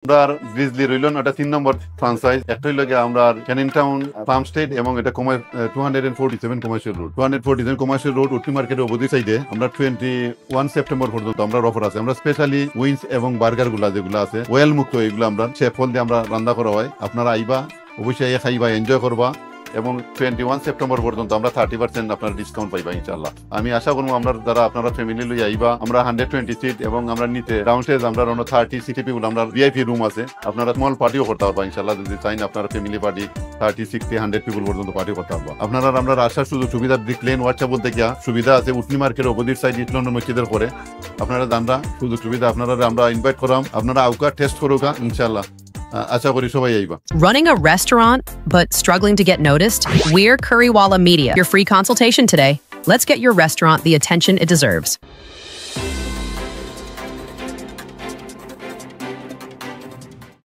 আমরা গ্রিজলি রইলন এটা 3 নম্বর ফ্রাঞ্চাইজ। একটা হইল গিয়ে আমরা ক্যানিং টাউন ফার্ম স্টেট এবং এটা 247 কমার্শিয়াল রোড 247 কমার্শিয়াল রোড উটনি মার্কেটের অপোজিট সাইডে আমরা 21 সেপ্টেম্বর পর্যন্ত আমরা অফার আছে। আমরা স্পেশালি উইংস এবং বার্গার গুলা যেগুলো আছে ওয়েল মুক্ত এগুলো আমরা শেফ ফল দিয়ে আমরা রান্না করা হয়। আপনারা আইবা অবশ্যই খাইবা এনজয় করবা এবং 21 সেপ্টেম্বর পর্যন্ত আমরা 30% আপনার ডিসকাউন্ট পাইবা ইনশাআল্লাহ। আমি আশা করবো আমরা যারা আপনারা ফ্যামিলি লই আইবা আমরা 120 সিট এবং আমরা নিতে ডাউনস্টেজ আমরা 30 সিটি পিপল আমরা ভিআইপি রুম আছে। আপনারা স্মল পার্টিও করতে পারবা ইনশাআল্লাহ যদি চাইন আপনারা ফ্যামিলি পার্টি 30, 60, 100 পিপল পর্যন্ত পার্টি করতে পারবা। আপনারা আমরা আসার সুযোগ সুবিধা ব্রিক লেন হোয়াটসঅ্যাপ বলতে গিয়া সুবিধা আছে উটনি মার্কেটের অপোজিট সাইড ইস্ট লন্ডন মসজিদের পরে। আপনারা জানরা সুযোগ সুবিধা আপনারা আমরা ইনভাইট করাম, আপনারা আউকা টেস্ট করুকা ইনশাআল্লাহ। Running a restaurant but struggling to get noticed? We're Currywalla Media, your free consultation today. Let's get your restaurant the attention it deserves.